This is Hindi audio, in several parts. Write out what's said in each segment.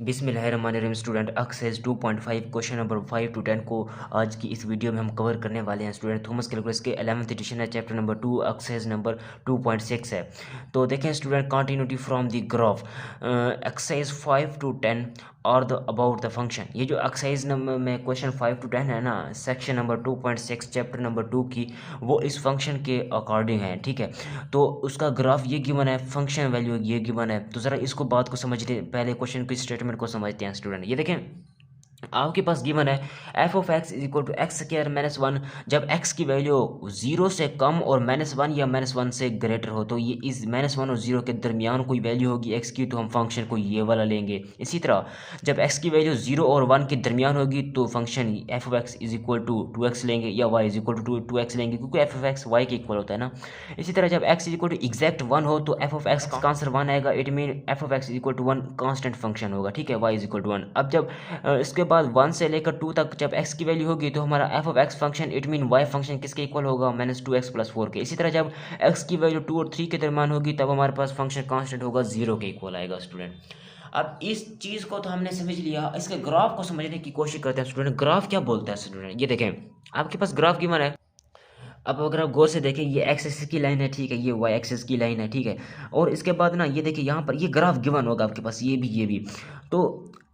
बिस्मिल्लाहिर्रहमानिर्रहीम student exercise 2.5 question number 5 to 10 को आज की इस वीडियो में हम कवर करने वाले हैं स्टूडेंट। थॉमस कैलकुलस के 11th एडिशन है, चैप्टर नंबर 2, एक्सरसाइज नंबर 2.6 है। तो देखें student, continuity from the graph exercise 5 to 10 और द अबाउट द फंक्शन। ये जो एक्सरसाइज नंबर में क्वेश्चन 5 to 10 है ना, सेक्शन नंबर 2.6 चैप्टर नंबर 2 की, वो इस फंक्शन के अकॉर्डिंग है। ठीक है, तो उसका ग्राफ ये गिवन है, फंक्शन वैल्यू ये गिवन है। तो ज़रा इसको बात को समझते, पहले क्वेश्चन की स्टेटमेंट को समझते हैं स्टूडेंट। ये देखें, आपके पास गिवन है F of x is equal to X square minus one. जब एक्स की वैल्यू 0 से कम और -1 या -1 से ग्रेटर हो, तो ये इस -1 और 0 के दरमियान कोई वैल्यू होगी एक्स की, तो हम फंक्शन को ये वाला लेंगे। इसी तरह जब एक्स की वैल्यू 0 और 1 के दरमियान होगी, तो function F of x is equal to 2x लेंगे, या y is equal to 2x लेंगे, क्योंकि एफ ऑफ एक्स वाई के इक्वल होता है ना। इसी तरह जब X is equal to exact 1 हो, तो एफ ऑफ एक्स का आंसर 1 आएगा। It mean F of x is equal to 1 constant function होगा। ठीक है, y इज इक्वल टू 1। अब जब इसके बाद 1 से लेकर 2 तक जब x की वैल्यू होगी, तो हमारा F of x function it mean y function किसके इक्वल होगा, -2x+4 के। इसी तरह जब x की वैल्यू 2 और 3 के दरमियान होगी, तब हमारे पास फंक्शन कांस्टेंट होगा, 0 के इक्वल आएगा स्टूडेंट। अब इस चीज़ को तो हमने समझ लिया, इसके ग्राफ को समझने की कोशिश करते हैं स्टूडेंट। ग्राफ क्या बोलता है स्टूडेंट, ये देखें आपके पास ग्राफ गिवन है। अब अगर आप गौर से देखें, ये एक्स एक्सिस की लाइन है, ठीक है, ये वाई एक्सिस की लाइन है, ठीक है। और इसके बाद ना ये देखिए, यहाँ पर ये ग्राफ गिवन होगा आपके पास, ये भी। तो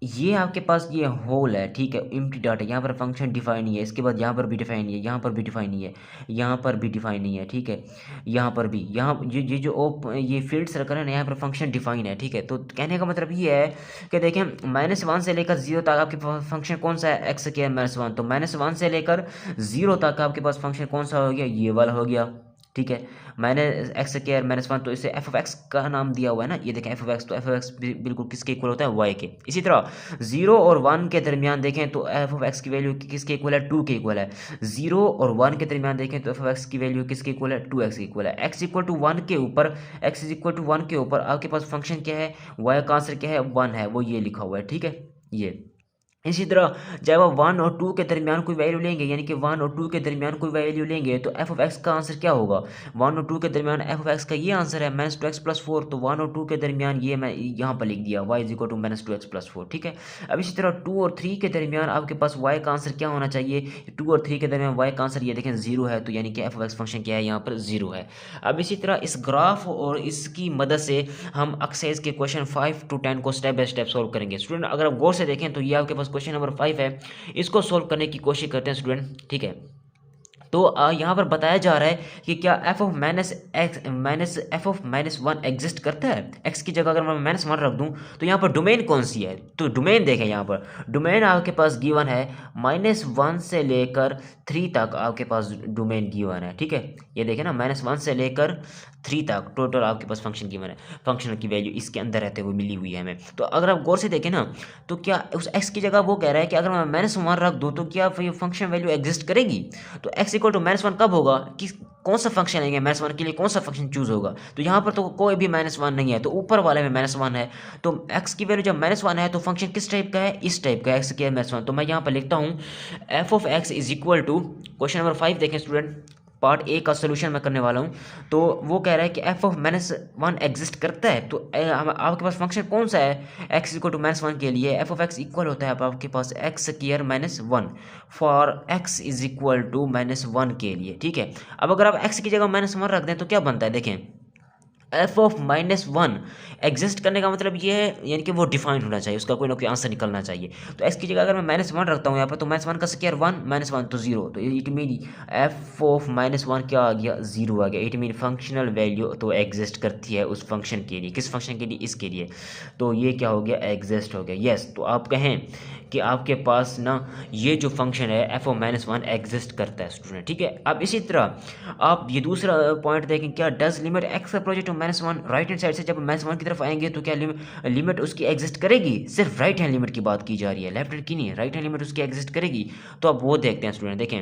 ये आपके पास ये होल है, ठीक है, एम्प्टी डॉट है, यहाँ पर फंक्शन डिफाइन नहीं है। इसके बाद यहाँ पर भी डिफाइन नहीं है, यहाँ पर भी डिफाइन नहीं है, यहाँ पर भी डिफाइन नहीं है, ठीक है, यहाँ पर भी, यहाँ ये जो ये फील्ड सर्कल है ना, यहाँ पर फंक्शन डिफाइन है। ठीक है, तो कहने का मतलब ये है कि देखें, -1 से लेकर 0 तक आपके फंक्शन कौन सा है, एक्स स्क्वायर -1। तो -1 से लेकर 0 तक आपके पास फंक्शन कौन सा हो गया, ये वाला हो गया। ठीक है, मैंने एक्स स्क्वायर -1, तो इसे एफ ऑफ एक्स का नाम दिया हुआ है ना। ये देखें एफ ऑफ एक्स, तो एफ ऑफ एक्स बिल्कुल किसके इक्वल होता है, वाई के। इसी तरह 0 और 1 के दरमियान देखें, तो एफ ऑफ एक्स की वैल्यू किसके इक्वल है, 2 के इक्वल है। 0 और 1 के दरमियान देखें, तो एफ ऑफ एक्स की वैल्यू किसके इक्वल है, 2x के इक्वल है। x इक्वल टू 1 के ऊपर, x इज इक्वल टू 1 के ऊपर आपके पास फंक्शन क्या है, y का आंसर क्या है, 1 है, वो ये लिखा हुआ है। ठीक है, ये इसी तरह जब आप 1 और 2 के दरमियान कोई वैल्यू लेंगे, यानी कि 1 और 2 के दरमियान कोई वैल्यू लेंगे, तो एफ ऑफ एक्स का आंसर क्या होगा, 1 और 2 के दरमियान एफ ऑफ एक्स का ये आंसर है -2x+4। तो 1 और 2 के दरमियान ये मैं यहाँ पर लिख दिया, y is equal to -2x+4। ठीक है, अब इसी तरह 2 और 3 के दरमियान आपके पास y का आंसर क्या होना चाहिए, 2 और 3 के दरमियान y का आंसर ये देखें 0 है, तो यानी कि एफ ऑफ एक्स फंक्शन क्या है, यहाँ पर 0 है। अब इसी तरह इस ग्राफ और इसकी मदद से हम एक्सरसाइज के क्वेश्चन 5 to 10 को स्टेप बाय स्टेप सोल्व करेंगे स्टूडेंट। अगर आप गौर से देखें, तो ये आपके पास क्वेश्चन नंबर 5 है, इसको सोल्व करने की कोशिश करते हैं स्टूडेंट। ठीक है, तो यहाँ पर बताया जा रहा है कि क्या एफ ऑफ -1 एग्जिस्ट करता है। एक्स की जगह अगर मैं -1 रख दूं, तो यहाँ पर डोमेन कौन सी है, तो डोमेन देखें, यहाँ पर डोमेन आपके पास गिवन है -1 से लेकर 3 तक आपके पास डोमेन गिवन है। ठीक है, ये देखें ना, -1 से लेकर 3 तक टोटल आपके पास फंक्शन गिवन है। फंक्शन की वैल्यू इसके अंदर रहते हुए मिली हुई है हमें। तो अगर आप गौर से देखें ना, तो क्या उस एक्स की जगह वो कह रहा है कि अगर मैं -1 रख दूँ, तो क्या फंक्शन वैल्यू एग्जिस्ट करेगी। तो एक्स इक्वल टू -1 कब होगा, कि कौन सा फंक्शन लेंगे, -1 के लिए कौन सा फंक्शन चूज होगा। तो यहाँ पर तो कोई भी -1 नहीं है, तो ऊपर वाले में -1 है। तो x की वैल्यू जब -1 है, तो फंक्शन किस टाइप का है, इस टाइप का है, x के -1। तो मैं यहाँ पर लिखता हूँ F of x is equal to, question number 5 देखें स्टूडेंट, पार्ट ए का सोल्यूशन मैं करने वाला हूँ। तो वो कह रहा है कि एफ ऑफ -1 एग्जिस्ट करता है। तो आपके पास फंक्शन कौन सा है, एक्स इक्वल टू -1 के लिए एफ ऑफ एक्स इक्वल होता है आपके पास x square -1 for x is equal to -1 के लिए। ठीक है, अब अगर आप एक्स की जगह -1 रख दें, तो क्या बनता है, देखें एफ ऑफ -1 एग्जिस्ट करने का मतलब ये है, यानी कि वो डिफाइंड होना चाहिए, उसका कोई ना कोई आंसर निकलना चाहिए। तो एक्स की जगह अगर मैं -1 रखता हूँ यहाँ पर, तो -1 का स्क्वायर 1, -1 तो 0, तो इट मीन एफ ऑफ -1 क्या आ गया, 0 आ गया। इट मीन फंक्शनल वैल्यू तो एग्जिस्ट करती है उस फंक्शन के लिए, किस फंक्शन के लिए, इसके लिए। तो ये क्या हो गया, एग्जिस्ट हो गया। यस, तो आप कहें कि आपके पास ना ये जो फंक्शन है एफ ऑफ -1 एग्जिस्ट करता है स्टूडेंट। ठीक है, अब इसी तरह आप ये दूसरा पॉइंट देखें, क्या does limit x approach to -1, right hand side से जब -1 की तरफ आएंगे, तो क्या लिमिट उसकी एग्जिस्ट करेगी। सिर्फ राइट हैंड लिमिट की बात की जा रही है, लेफ्ट हैंड की नहीं है, राइट हैंड लिमिट उसकी एग्जिस्ट करेगी। तो अब वो देखते हैं स्टूडेंट, देखें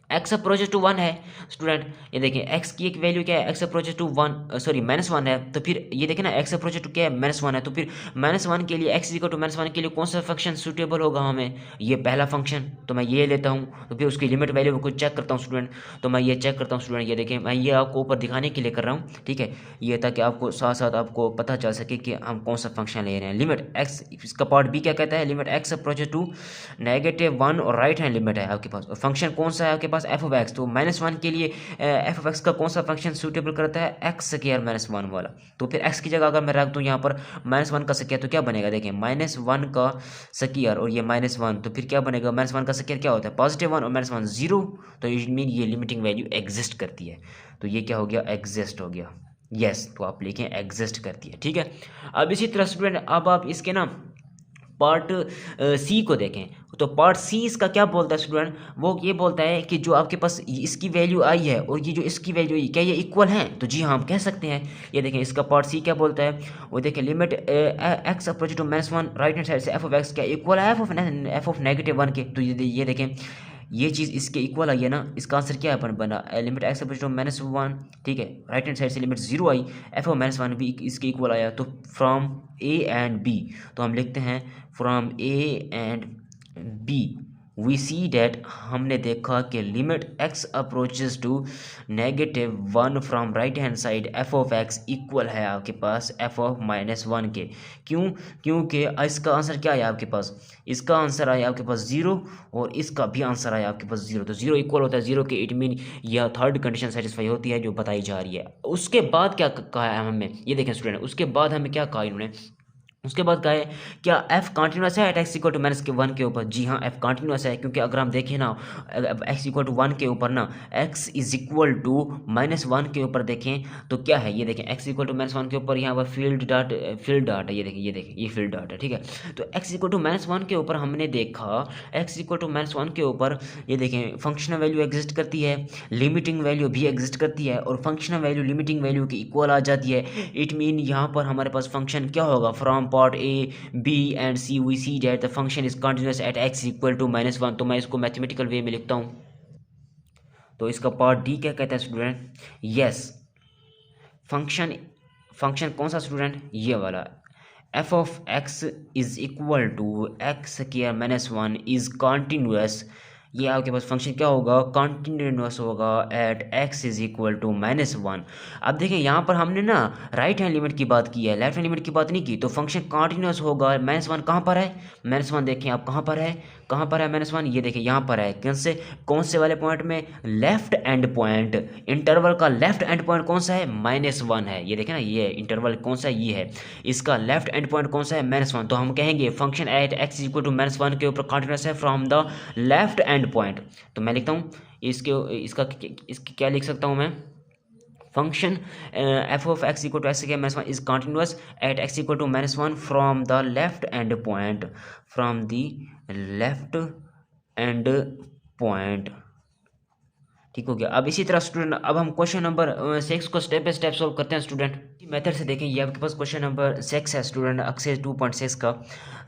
एक्स अप्रोचेस टू वन है स्टूडेंट, ये देखिए एक्स की एक वैल्यू क्या है, X approaches to one, sorry -1 है, तो फिर ये देखिए ना एक्स अप्रोचेस टू क्या है, -1 है, तो फिर -1 के लिए एक्स इक्वल टू -1 के लिए कौन सा फंक्शन सूटेबल होगा हमें, ये पहला फंक्शन, तो मैं ये लेता हूँ, तो फिर उसकी लिमिट वैल्यू को चेक करता हूँ स्टूडेंट, तो मैं ये चेक करता हूँ स्टूडेंट, ये देखिए मैं ये आपको ऊपर दिखाने के लिए कर रहा हूँ, ठीक है, ये ताकि आपको साथ साथ आपको पता चल सके कि हम कौन सा फंक्शन ले रहे हैं। लिमिट एक्स, इसका पार्ट बी क्या कहता है, लिमिट एक्स अप्रोचेस टू -1 और राइट हैंड लिमिट है आपके पास, और फंक्शन कौन सा है आपके पास, एफ ऑफ एक्स, तो -1 के लिए एफ ऑफ एक्स का कौन सा फंक्शन सूटेबल करता है, एक्स स्क्वायर -1 वाला, तो फिर एक्स की जगह अगर मैं रख दूँ यहाँ पर -1 का स्क्वायर, तो क्या बनेगा, देखिए -1 का स्क्वायर और ये -1, तो फिर क्या बनेगा, -1 का स्क्वायर क्या होता है, +1 और -1 0, तो इट मीन ये लिमिटिंग वैल्यू एग्जिस्ट करती है, तो ये क्या हो गया, एग्जिस्ट हो गया, यस, तो आप लिखें एग्जिस्ट करती है, ठीक है। अब इसी तरह स्टूडेंट अब आप इसके ना पार्ट सी को देखें, तो पार्ट सी इसका क्या बोलता है स्टूडेंट, वो ये बोलता है कि जो आपके पास इसकी वैल्यू आई है और ये जो इसकी वैल्यू आई, क्या ये इक्वल हैं, तो जी हाँ हम कह सकते हैं। ये देखें इसका पार्ट सी क्या बोलता है, वो देखें limit x approach to -1 right hand side से एफ ऑफ एक्स क्या इक्वल है एफ ऑफ -1 के, तो ये देखें ये चीज़ इसके इक्वल आई है ना, इसका आंसर क्या है अपन बना, लिमिट एक्स अप्रोच टू -1, ठीक है, राइट हैंड साइड से लिमिट 0 आई, एफ ऑफ -1 भी इसके इक्वल आया, तो फ्रॉम ए एंड बी, तो हम लिखते हैं from A and B we see that, हमने देखा कि limit x approaches to -1 from right hand side F of x equal है आपके पास एफ ऑफ -1 के, क्यों, क्योंकि इसका आंसर क्या आया आपके पास, इसका आंसर आया आपके पास 0 और इसका भी आंसर आया आपके पास 0, तो 0 इक्वल होता है 0 के, इट मीन यह थर्ड कंडीशन सेटिस्फाई होती है जो बताई जा रही है। उसके बाद क्या कहा है हमें, ये देखें स्टूडेंट, उसके बाद हमें क्या कहा इन्होंने, उसके बाद कहा है क्या f कॉन्टिन्यूस है एट एक्स इक्वल टू -1 के ऊपर, जी हाँ f कॉन्टिन्यूस है, क्योंकि अगर हम देखें ना x इक्वल टू 1 के ऊपर ना x इज इक्वल टू -1 के ऊपर देखें तो क्या है, ये देखें x इक्वल टू -1 के ऊपर यहाँ पर फील्ड डाट है, ये देखें ये फील्ड डाट है, ठीक है, तो x इक्वल टू -1 के ऊपर हमने देखा x इक्वल टू -1 के ऊपर ये देखें फंक्शनल वैल्यू एग्जिस्ट करती है, लिमिटिंग वैल्यू भी एग्जिस्ट करती है, और फंक्शनल वैल्यू लिमिटिंग वैल्यू की इक्वल आ जाती है, इट मीन यहाँ पर हमारे पास फंक्शन क्या होगा, from part A B and C we see that the function is continuous at x equal to -1, तो मैं इसको मैथमेटिकल वे में लिखता हूँ, तो इसका पार्ट डी क्या कहता है स्टूडेंट, यस फंक्शन कौन सा स्टूडेंट, ये वाला F of x is equal to X square -1 is continuous, ये आपके पास फंक्शन क्या होगा, कॉन्टिन्यूअस होगा at x is equal to -1। अब देखिए यहाँ पर हमने ना राइट हैंड लिमिट की बात की है, लेफ्ट हैंड लिमिट की बात नहीं की, तो फंक्शन कॉन्टिन्यूअस होगा, -1 कहाँ पर है, -1 देखें आप कहाँ पर है, कहाँ पर है -1, ये देखिए यहाँ पर है, कौन से वाले पॉइंट में, लेफ्ट एंड पॉइंट, इंटरवल का लेफ्ट एंड पॉइंट कौन सा है, -1 है, ये देखें ना ये इंटरवल कौन सा है, ये है, इसका लेफ्ट एंड पॉइंट कौन सा है, -1, तो हम कहेंगे function at x equal to -1 के ऊपर कॉन्टिन्यूअस है from the left end point, तो मैं लिखता हूँ इसका क्या लिख सकता हूँ मैं, function F of x equal to X के -1 is continuous at x equal to -1 from the left end point, from the left end point, ठीक हो गया। अब इसी तरह स्टूडेंट अब हम क्वेश्चन नंबर 6 को स्टेप बाय स्टेप सॉल्व करते हैं स्टूडेंट, मेथड से देखें, ये आपके पास क्वेश्चन नंबर 6 है स्टूडेंट एक्सरसाइज 2.6 का।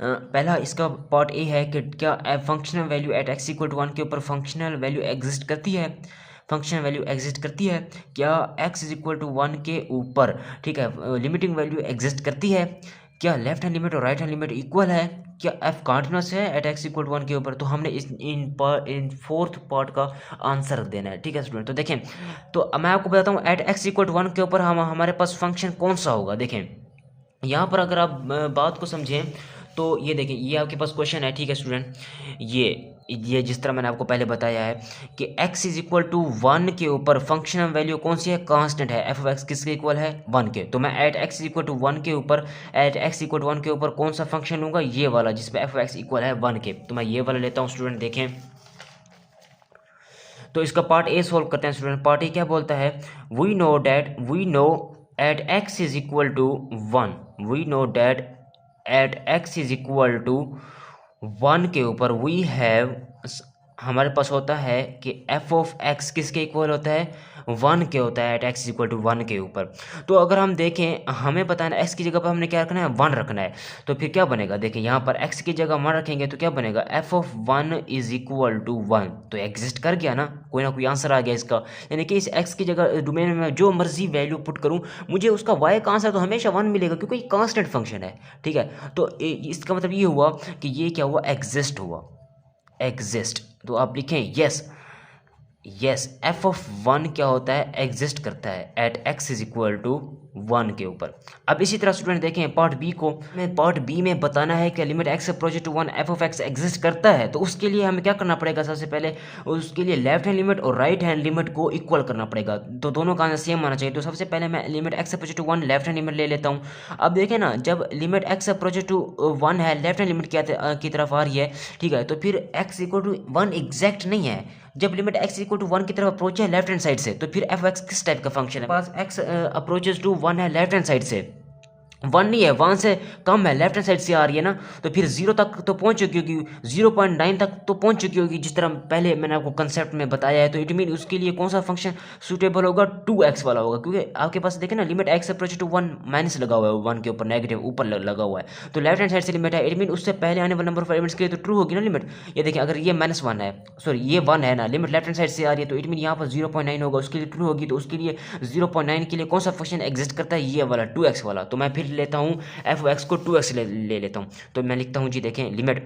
पहला इसका पार्ट ए है कि क्या functional value at x equal to 1 के ऊपर फंक्शनल वैल्यू एग्जिस्ट करती है, फंक्शनल वैल्यू एग्जिस्ट करती है, क्या x इज इक्वल टू 1 के ऊपर, ठीक है, लिमिटिंग वैल्यू एग्जिस्ट करती है, क्या लेफ्ट हैंड लिमिट और राइट हैंड लिमिट इक्वल है, क्या f कॉन्टिन्यूअस है एट x इक्वल टू 1 के ऊपर, तो हमने इन फोर्थ पार्ट का आंसर देना है, ठीक है स्टूडेंट। तो देखें, तो मैं आपको बताता हूँ एट x इक्वल टू 1 के ऊपर हमारे पास फंक्शन कौन सा होगा, देखें यहाँ पर अगर आप बात को समझें तो ये देखें ये आपके पास क्वेश्चन है, ठीक है स्टूडेंट, ये जिस तरह मैंने आपको पहले बताया है कि x इज इक्वल टू 1 के ऊपर फंक्शनल वैल्यू कौन सी है, कांस्टेंट है, एफ ऑफ एक्स किसके इक्वल है, 1 के, तो मैं एट x इक्वल टू 1 के ऊपर कौन सा फंक्शन लूँगा, ये वाला जिसपे एफ ऑफ एक्स इक्वल है 1 के, तो मैं ये वाला लेता हूँ स्टूडेंट। देखें तो इसका पार्ट ए सोल्व करते हैं स्टूडेंट, पार्ट ए क्या बोलता है, we know at x is equal to 1, we know that at x is equal to 1 के ऊपर वी हैव हमारे पास होता है कि एफ ऑफ एक्स किसके इक्वल होता है, 1 के होता है, एट एक्स इक्वल टू 1 के ऊपर। तो अगर हम देखें, हमें पता है ना एक्स की जगह पर हमने क्या रखना है, 1 रखना है। तो फिर क्या बनेगा, देखिए यहाँ पर एक्स की जगह 1 रखेंगे तो क्या बनेगा, F of 1 is equal to 1। तो एग्जिस्ट कर गया ना कोई आंसर आ गया इसका। यानी कि इस एक्स की जगह डोमेन में मैं जो मर्जी वैल्यू पुट करूँ, मुझे उसका वाई का आंसर तो हमेशा 1 मिलेगा, क्योंकि ये कांस्टेंट फंक्शन है। ठीक है, तो इसका मतलब ये हुआ कि ये क्या हुआ, एग्जिस्ट हुआ, एग्जिस्ट। तो आप लिखें यस एफ ऑफ 1 क्या होता है, एग्जिस्ट करता है at x is equal to 1 के ऊपर। अब इसी तरह स्टूडेंट देखें पार्ट बी को, मैं पार्ट बी में बताना है कि limit x approaches to 1 f of x exist करता है। तो उसके लिए हमें क्या करना पड़ेगा, सबसे पहले उसके लिए लेफ्ट हैंड लिमिट और राइट हैंड लिमिट को इक्वल करना पड़ेगा, तो दोनों का आंसर सेम आना चाहिए। तो सबसे पहले मैं limit x approaches to 1 left hand limit ले लेता हूँ। अब देखें ना, जब लिमिट एक्स अप्रोचेस टू 1 है, लेफ्ट हैंड लिमिट की तरफ आ रही है, ठीक है, तो फिर एक्स इक्वल टू 1 एग्जैक्ट नहीं है। जब लिमिट x इक्वल टू 1 की तरफ अप्रोच है लेफ्ट हैंड साइड से, तो फिर एफ एक्स किस टाइप का फंक्शन है, पास x अप्रोचेस टू 1 है लेफ्ट हैंड साइड से, 1 नहीं है, 1 से कम है, लेफ्ट हैंड साइड से आ रही है ना, तो फिर 0 तक तो पहुंच चुकी होगी, 0.9 तक तो पहुंच चुकी होगी, जिस तरह पहले मैंने आपको कंसेप्ट में बताया है। तो इट मीन उसके लिए कौन सा फंक्शन सूटेबल होगा, 2x वाला होगा, क्योंकि आपके पास देखें ना limit x approach to 1 minus लगा हुआ है, 1 के ऊपर नेगेटिव ऊपर लगा हुआ है, तो लेफ्ट हैंड साइड से लिमिट है, इट मीन उससे पहले आने वाले नंबर ऑफ एलिमेंट्स के लिए तो ट्रू होगी ना लिमिट। ये देखिए अगर ये -1 है, सॉरी ये 1 है ना, लिमिट लेफ्ट हैंड साइड से आ रही है, तो इट मीन यहाँ पर 0.9 होगा, उसके लिए ट्रू होगी। तो उसके लिए 0.9 के लिए कौन सा फंक्शन एग्जिस्ट करता है, ये वाला 2x वाला। तो मैं फिर लेता हूँ एफ एक्स को 2x ले लेता हूँ। तो मैं लिखता हूँ जी, देखें limit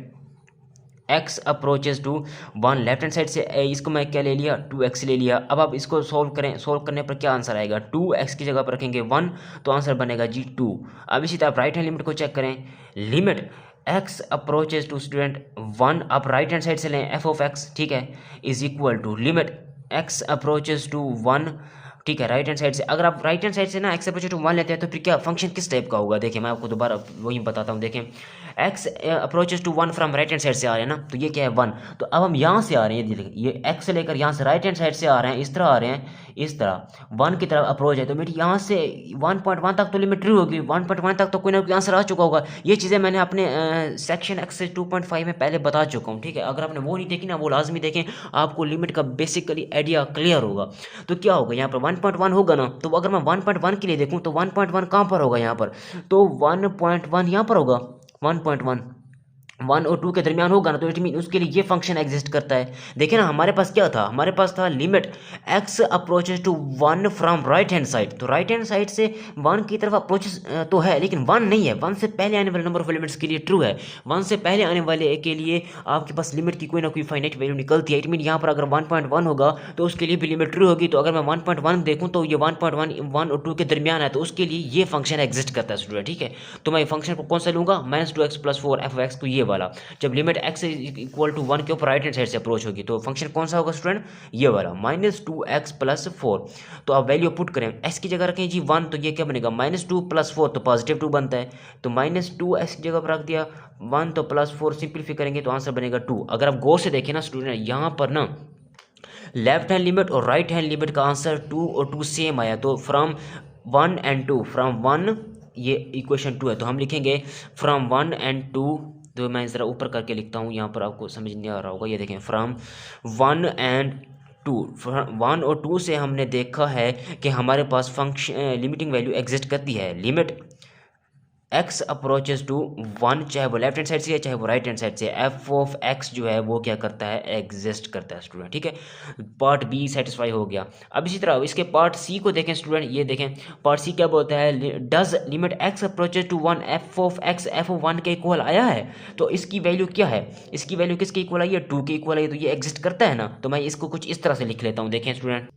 x approaches to 1 left hand side से, इसको मैं क्या ले लिया, 2x ले लिया। अब आप इसको सोल्व करें, सोल्व करने पर क्या आंसर आएगा, 2x की जगह पर रखेंगे 1, तो आंसर बनेगा जी 2। अब इसी तरह आप राइट हैंड लिमिट को चेक करें, limit x approaches to student 1, आप राइट हैंड साइड से लें एफ ऑफ x, ठीक है, is equal to limit x approaches to 1, ठीक है, राइट हैंड साइड से। अगर आप राइट हैंड साइड से ना एक्स अप्रोच टू 1 लेते हैं, तो फिर क्या फंक्शन किस टाइप का होगा, देखिए मैं आपको दोबारा वही बताता हूँ। देखें x approaches to 1 from right hand side से आ रहे हैं ना, तो ये क्या है 1। तो अब हम यहाँ से आ रहे हैं, ये एक्स से लेकर यहाँ से राइट हैंड साइड से आ रहे हैं, इस तरह आ रहे हैं, इस तरह 1 की तरफ अप्रोच है, तो मेरी यहाँ से 1.1 तक तो लिमिट ट्रू होगी, 1.1 तक तो कोई ना कोई आंसर आ चुका होगा। ये चीज़ें मैंने अपने सेक्शन एक्सरसाइज 2.5 में पहले बता चुका हूँ, ठीक है। अगर आपने वो नहीं देखी ना, वो लाजमी देखें, आपको लिमिट का बेसिकली आइडिया क्लियर होगा। तो क्या होगा यहाँ पर 1.1 होगा ना, तो अगर मैं 1.1 के लिए देखूँ तो 1.1 कहाँ पर होगा यहाँ पर, तो 1.1 यहाँ पर होगा, 1 और 2 के दरमियान होगा ना, तो इट मीन उसके लिए ये फंक्शन एग्जिस्ट करता है। देखिए ना हमारे पास क्या था, हमारे पास था limit x approaches to 1 from right hand side. तो राइट हैंड साइड से 1 की तरफ अप्रोचेस तो है, लेकिन 1 नहीं है, 1 से पहले आने वाले नंबर ऑफ एलिमेंट्स के लिए ट्रू है, 1 से पहले आने वाले के लिए आपके पास लिमिट की कोई ना कोई फाइनाइट वैल्यू निकलती है। इट मीन यहाँ पर अगर 1.1 होगा तो उसके लिए भी लिमिट ट्रू होगी। तो अगर मैं 1.1 देखूँ तो ये 1.1 और 2 के दरमियान है, तो उसके लिए ये फंक्शन एग्जिस्ट करता है स्टूडेंट, ठीक है। तो मैं फंक्शन को कौन सा लूँगा, -2x + 4 एफ एक्स, तो ये वाला जब लिमिट x इक्वल टू 1 के ऊपर राइट हैंड साइड से अप्रोच होगी, तो फंक्शन कौन सा होगा स्टूडेंट, ये वाला -2x + 4। तो आप वैल्यू पुट करें, x की जगह रखें जी 1, तो ये क्या बनेगा, -2 + 4, तो पॉजिटिव 2 बनता है, तो -2x की जगह पर रख दिया 1, तो +4 सिंप्लीफाई करेंगे तो आंसर बनेगा 2। अगर आप गौर से देखें ना स्टूडेंट, यहाँ पर ना लेफ्ट हैंड लिमिट और राइट हैंड लिमिट का आंसर 2 और 2 सेम आया, तो फ्रॉम 1 and 2, फ्रॉम 1 ये इक्वेशन 2 है, तो हम लिखेंगे फ्रॉम 1 and 2। तो मैं ज़रा ऊपर करके लिखता हूँ, यहाँ पर आपको समझ नहीं आ रहा होगा, ये देखें फ्रॉम 1 and 2, 1 और 2 से हमने देखा है कि हमारे पास फंक्शन लिमिटिंग वैल्यू एग्जिस्ट करती है। लिमिट x अप्रोचेस टू 1, चाहे वो लेफ्ट हैंड साइड से है चाहे वो राइट हैंड साइड से, एफ ऑफ x जो है वो क्या करता है, एग्जिस्ट करता है स्टूडेंट, ठीक है। पार्ट बी सेटिस्फाई हो गया। अब इसी तरह इसके पार्ट सी को देखें स्टूडेंट, ये देखें पार्ट सी क्या बोलता है, does limit x approaches to 1 f of x f of 1 के इक्वल आया है, तो इसकी वैल्यू क्या है, इसकी वैल्यू किसके इक्वल आई है, 2 के इक्वल आई है, तो ये एग्जिस्ट करता है ना। तो मैं इसको कुछ इस तरह से लिख लेता हूँ, देखें स्टूडेंट,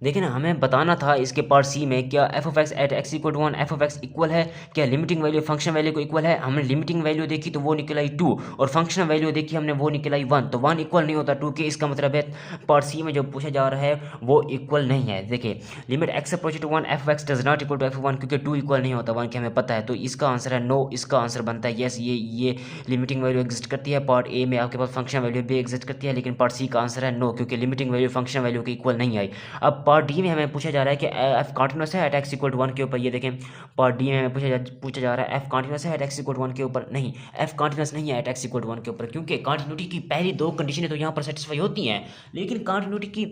देखिए ना हमें बताना था इसके पार्ट सी में, क्या f of x at x equal to 1 f of x equal है, क्या लिमिटिंग वैल्यू फंक्शन वैल्यू को इक्वल है। हमने लिमिटिंग वैल्यू देखी तो वो निकल आई 2, और फंक्शन वैल्यू देखी हमने वो निकल आई 1, तो 1 इक्वल नहीं होता 2 के। इसका मतलब है पार्ट सी में जो पूछा जा रहा है वो इक्वल नहीं है। देखिए limit x approach to 1 f of x does not equal to f 1, क्योंकि 2 इक्वल नहीं होता 1 के, हमें पता है। तो इसका आंसर है नो, इसका आंसर बनता है यस, ये लिमिटिंग वैल्यू एग्जिस्ट करती है। पार्ट ए में आपके पास फंक्शन वैल्यू भी एग्जिस्ट करती है, लेकिन पार्ट सी का आंसर है नो, क्योंकि लिमिटिंग वैल्यू फंक्शन वैल्यू के इक्वल नहीं आई। अब पार्ट डी में हमें पूछा जा रहा है कि एफ कॉन्टिन्यूस है एट एक्स इक्वल टू 1 के ऊपर। ये देखें पार्ट डी में हमें पूछा जा रहा है एफ कॉन्टिन्यूस है एट एक्स इक्वल टू 1 के ऊपर। नहीं, एफ कॉन्टिन्यूस नहीं है एट एक्स इक्वल टू 1 के ऊपर, क्योंकि कॉन्टिन्यूटी की पहली दो कंडीशनें तो यहाँ पर सेटिस्फाई होती हैं, लेकिन कॉन्टिन्यूटी की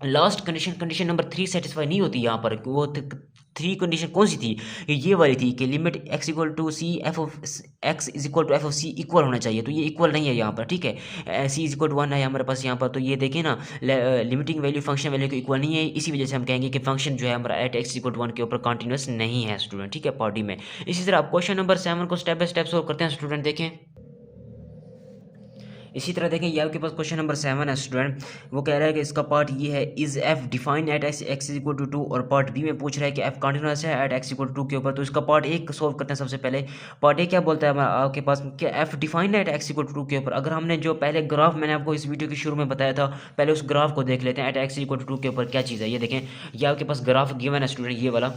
लास्ट कंडीशन नंबर 3 सेटिस्फाई नहीं होती यहाँ पर। वो 3 कंडीशन कौन सी थी? ये वाली थी कि limit x equal to C f of x is equal to f of C equal होना चाहिए, तो ये इक्वल नहीं है यहाँ पर, ठीक है। सी इज इक्वल टू 1 है हमारे पास यहाँ पर, तो ये देखें ना लिमिटिंग वैल्यू फंक्शन वैल्यू को इक्वल नहीं है, इसी वजह से हम कहेंगे कि फंक्शन जो है हमारा एट एक्स इक्वल टू 1 के ऊपर कॉन्टिन्यूस नहीं है स्टूडेंट, ठीक है, पार्टी में। इसी तरह आप क्वेश्चन नंबर 7 को स्टेप बाय स्टेप सोल्व करते हैं स्टूडेंट, देखें। इसी तरह देखें ये आपके पास क्वेश्चन नंबर 7 है स्टूडेंट। वो कह रहा है कि इसका पार्ट ये है, is f define at x is equal to 2, और पार्ट बी में पूछ रहा है कि एफ कॉन्टिन्यूस है एट एक्स इक्वल टू 2 के ऊपर। तो इसका पार्ट ए सोल्व करते हैं सबसे पहले। पार्ट ए क्या बोलता है आपके पास कि f define at x equal to 2 के ऊपर। अगर हमने जो पहले ग्राफ मैंने आपको इस वीडियो के शुरू में बताया था, पहले उस ग्राफ को देख लेते हैं। एट एक्स इक्वल टू 2 के ऊपर क्या चीज़ है, ये देखें ये आपके पास ग्राफ गिवन है स्टूडेंट, ये वाला,